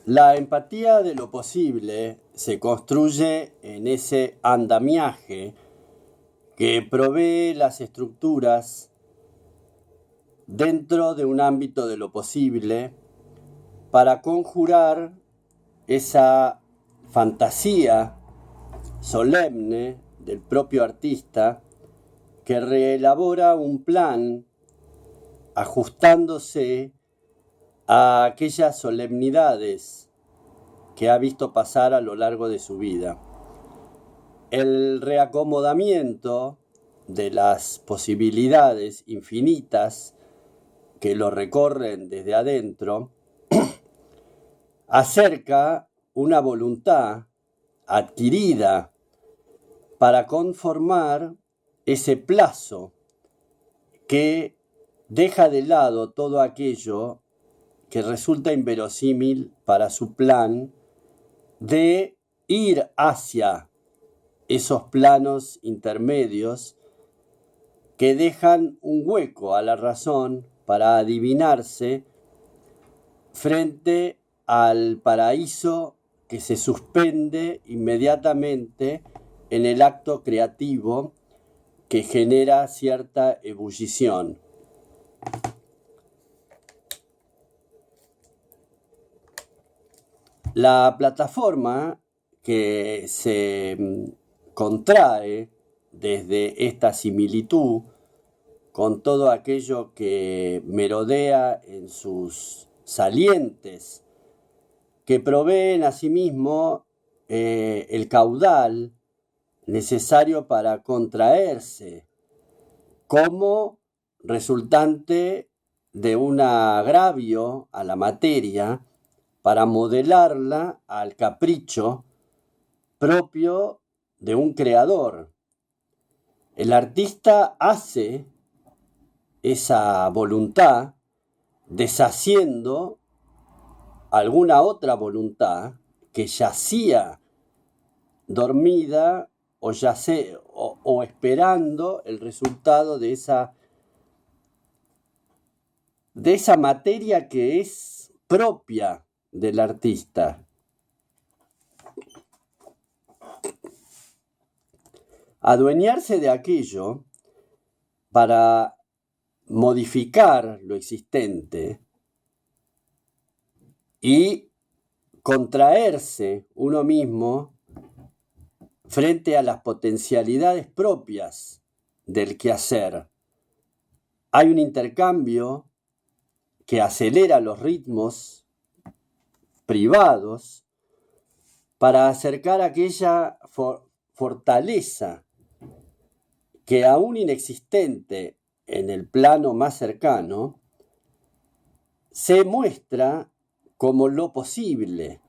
La empatía de lo posible se construye en ese andamiaje que provee las estructuras dentro de un ámbito de lo posible para conjurar esa fantasía solemne del propio artista que reelabora un plan ajustándose a aquellas solemnidades que ha visto pasar a lo largo de su vida. El reacomodamiento de las posibilidades infinitas que lo recorren desde adentro acerca una voluntad adquirida para conformar ese plazo que deja de lado todo aquello que resulta inverosímil para su plan de ir hacia esos planos intermedios que dejan un hueco a la razón para adivinarse frente al paraíso que se suspende inmediatamente en el acto creativo que genera cierta ebullición. La plataforma que se contrae desde esta similitud con todo aquello que merodea en sus salientes, que proveen asimismo el caudal necesario para contraerse, como resultante de un agravio a la materia para modelarla al capricho propio de un creador. El artista hace esa voluntad deshaciendo alguna otra voluntad que yacía dormida o esperando el resultado de esa materia que es propia del artista. Adueñarse de aquello para modificar lo existente y contraerse uno mismo frente a las potencialidades propias del quehacer. Hay un intercambio que acelera los ritmos privados para acercar aquella fortaleza que aún inexistente en el plano más cercano se muestra como lo posible,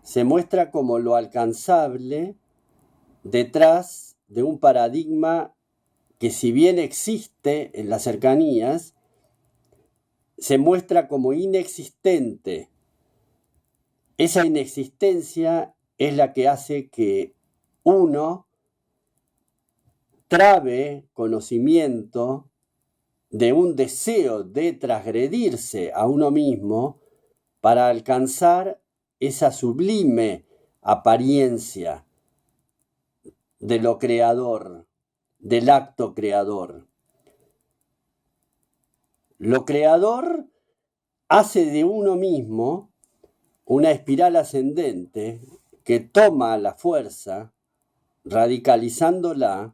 se muestra como lo alcanzable detrás de un paradigma que, si bien existe en las cercanías, se muestra como inexistente. Esa inexistencia es la que hace que uno trabe conocimiento de un deseo de transgredirse a uno mismo para alcanzar esa sublime apariencia de lo creador, del acto creador. Lo creador hace de uno mismo una espiral ascendente que toma la fuerza, radicalizándola,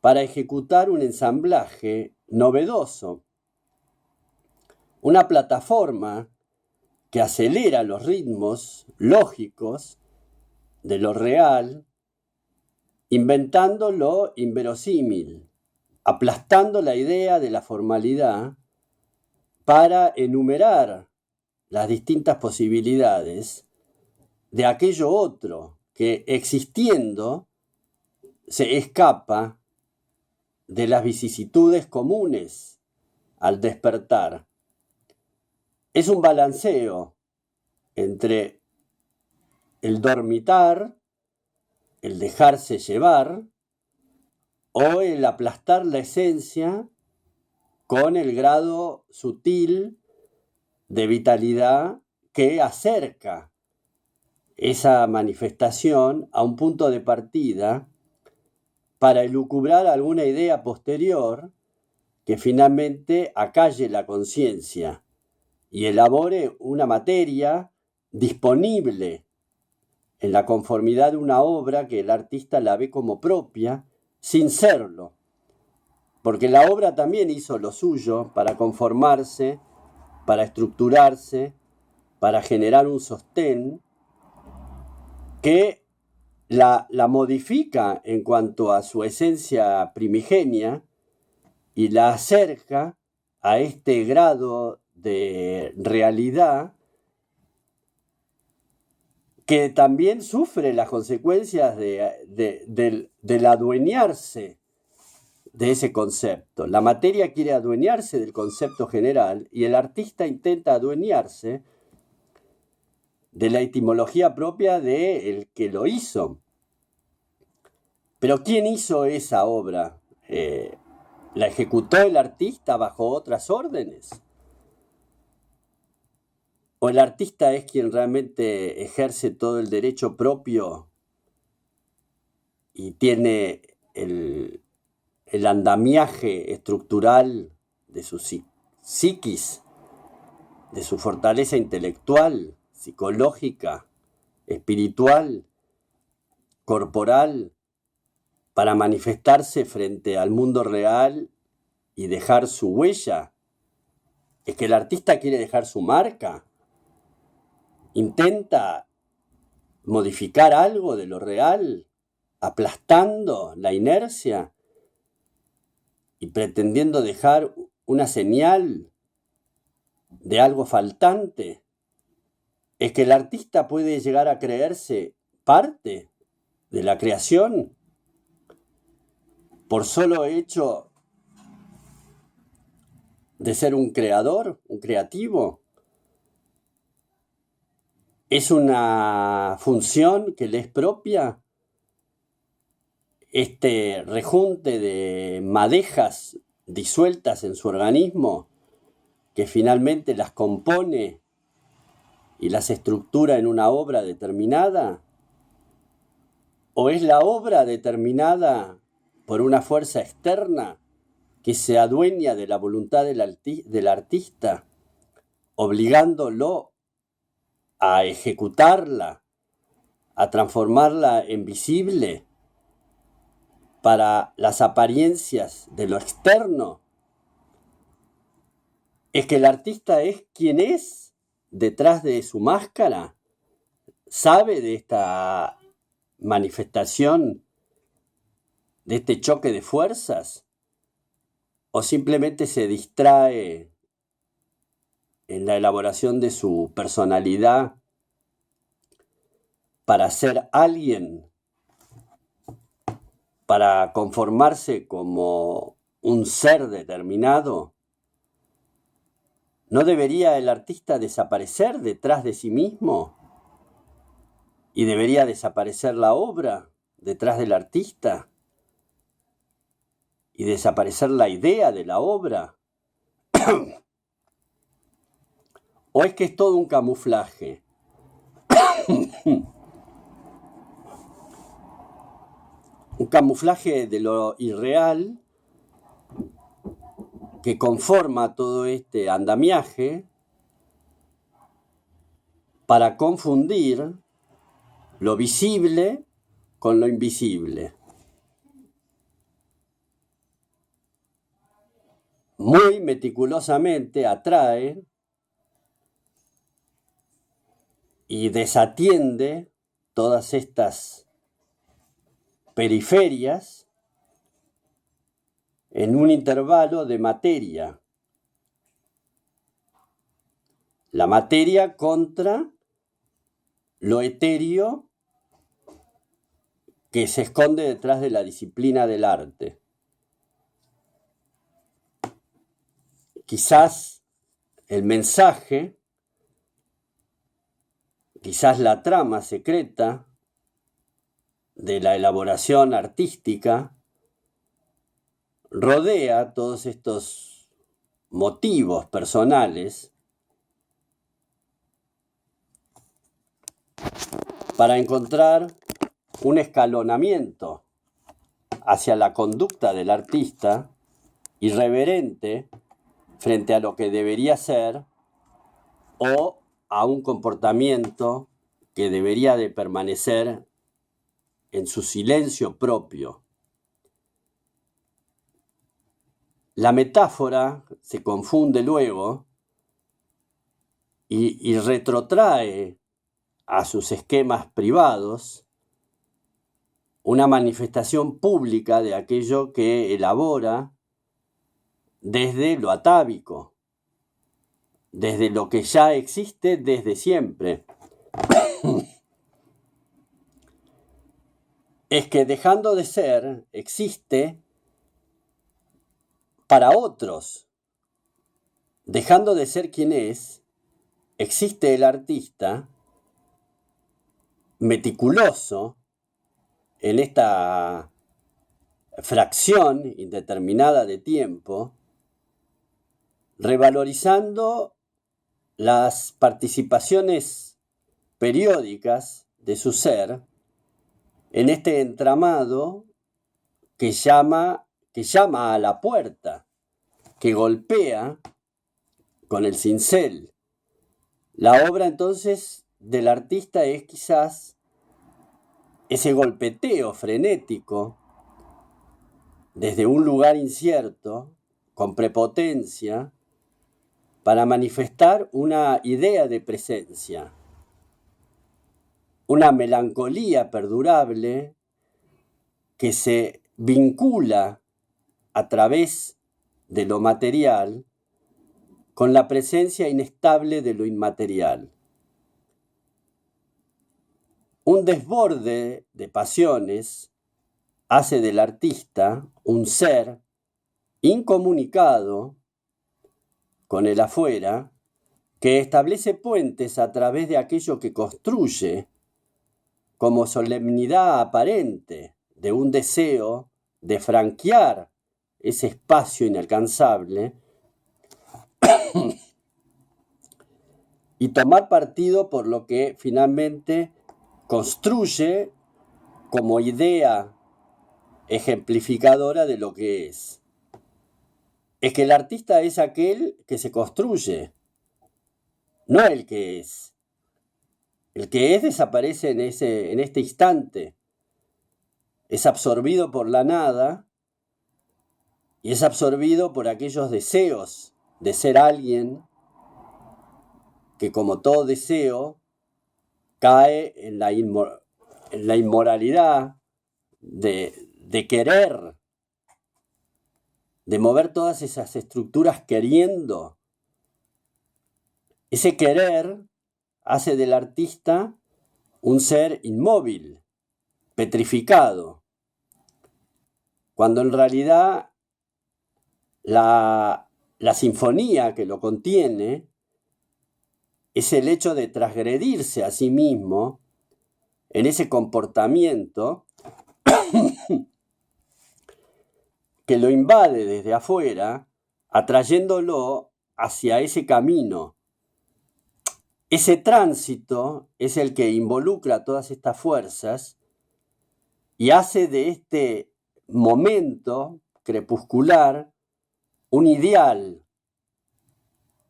para ejecutar un ensamblaje novedoso, una plataforma que acelera los ritmos lógicos de lo real, inventando lo inverosímil, aplastando la idea de la formalidad para enumerar las distintas posibilidades de aquello otro que, existiendo, se escapa de las vicisitudes comunes al despertar. Es un balanceo entre el dormitar, el dejarse llevar, o el aplastar la esencia con el grado sutil de vitalidad que acerca esa manifestación a un punto de partida para elucubrar alguna idea posterior que finalmente acalle la conciencia y elabore una materia disponible en la conformidad de una obra que el artista la ve como propia, sin serlo, porque la obra también hizo lo suyo para conformarse, para estructurarse, para generar un sostén que la modifica en cuanto a su esencia primigenia y la acerca a este grado de realidad que también sufre las consecuencias del adueñarse de ese concepto. La materia quiere adueñarse del concepto general y el artista intenta adueñarse de la etimología propia del que lo hizo. Pero ¿quién hizo esa obra? ¿La ejecutó el artista bajo otras órdenes? ¿O el artista es quien realmente ejerce todo el derecho propio y tiene el andamiaje estructural de su psiquis, de su fortaleza intelectual, psicológica, espiritual, corporal, para manifestarse frente al mundo real y dejar su huella? ¿Es que el artista quiere dejar su marca? ¿Intenta modificar algo de lo real, aplastando la inercia y pretendiendo dejar una señal de algo faltante? ¿Es que el artista puede llegar a creerse parte de la creación por solo hecho de ser un creador, un creativo? ¿Es una función que le es propia? Este rejunte de madejas disueltas en su organismo que finalmente las compone y las estructura en una obra determinada? ¿O es la obra determinada por una fuerza externa que se adueña de la voluntad del artista, obligándolo a ejecutarla, a transformarla en visible para las apariencias de lo externo? ¿Es que el artista es quien es detrás de su máscara? ¿Sabe de esta manifestación, de este choque de fuerzas? ¿O simplemente se distrae en la elaboración de su personalidad para ser alguien, para conformarse como un ser determinado? ¿No debería el artista desaparecer detrás de sí mismo? ¿Y debería desaparecer la obra detrás del artista? ¿Y desaparecer la idea de la obra? ¿O es que es todo un camuflaje? Un camuflaje de lo irreal que conforma todo este andamiaje para confundir lo visible con lo invisible. Muy meticulosamente atrae y desatiende todas estas periferias en un intervalo de materia. La materia contra lo etéreo que se esconde detrás de la disciplina del arte. Quizás el mensaje, quizás la trama secreta de la elaboración artística rodea todos estos motivos personales para encontrar un escalonamiento hacia la conducta del artista irreverente frente a lo que debería ser o a un comportamiento que debería de permanecer en su silencio propio. La metáfora se confunde luego y retrotrae a sus esquemas privados una manifestación pública de aquello que elabora desde lo atávico, desde lo que ya existe desde siempre. Es que dejando de ser, existe para otros. Dejando de ser quien es, existe el artista meticuloso en esta fracción indeterminada de tiempo, revalorizando las participaciones periódicas de su ser en este entramado que llama a la puerta, que golpea con el cincel. La obra entonces del artista es quizás ese golpeteo frenético desde un lugar incierto, con prepotencia, para manifestar una idea de presencia, una melancolía perdurable que se vincula a través de lo material con la presencia inestable de lo inmaterial. Un desborde de pasiones hace del artista un ser incomunicado con el afuera, que establece puentes a través de aquello que construye como solemnidad aparente de un deseo de franquear ese espacio inalcanzable y tomar partido por lo que finalmente construye como idea ejemplificadora de lo que es. Es que el artista es aquel que se construye, no el que es. El que es desaparece en este instante. Es absorbido por la nada y es absorbido por aquellos deseos de ser alguien que, como todo deseo, cae en la inmoralidad de querer, de mover todas esas estructuras queriendo. Ese querer hace del artista un ser inmóvil, petrificado, cuando en realidad la sinfonía que lo contiene es el hecho de transgredirse a sí mismo en ese comportamiento que lo invade desde afuera, atrayéndolo hacia ese camino. Ese tránsito es el que involucra todas estas fuerzas y hace de este momento crepuscular un ideal.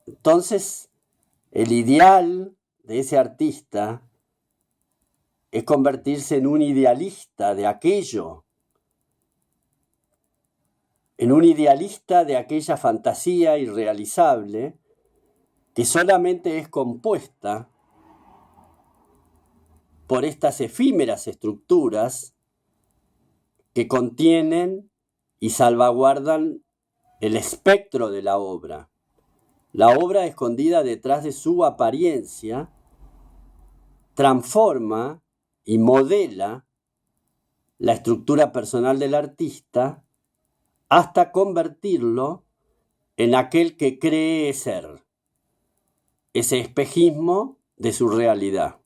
Entonces, el ideal de ese artista es convertirse en un idealista de aquello, en un idealista de aquella fantasía irrealizable que solamente es compuesta por estas efímeras estructuras que contienen y salvaguardan el espectro de la obra. La obra escondida detrás de su apariencia transforma y modela la estructura personal del artista hasta convertirlo en aquel que cree ser, ese espejismo de su realidad.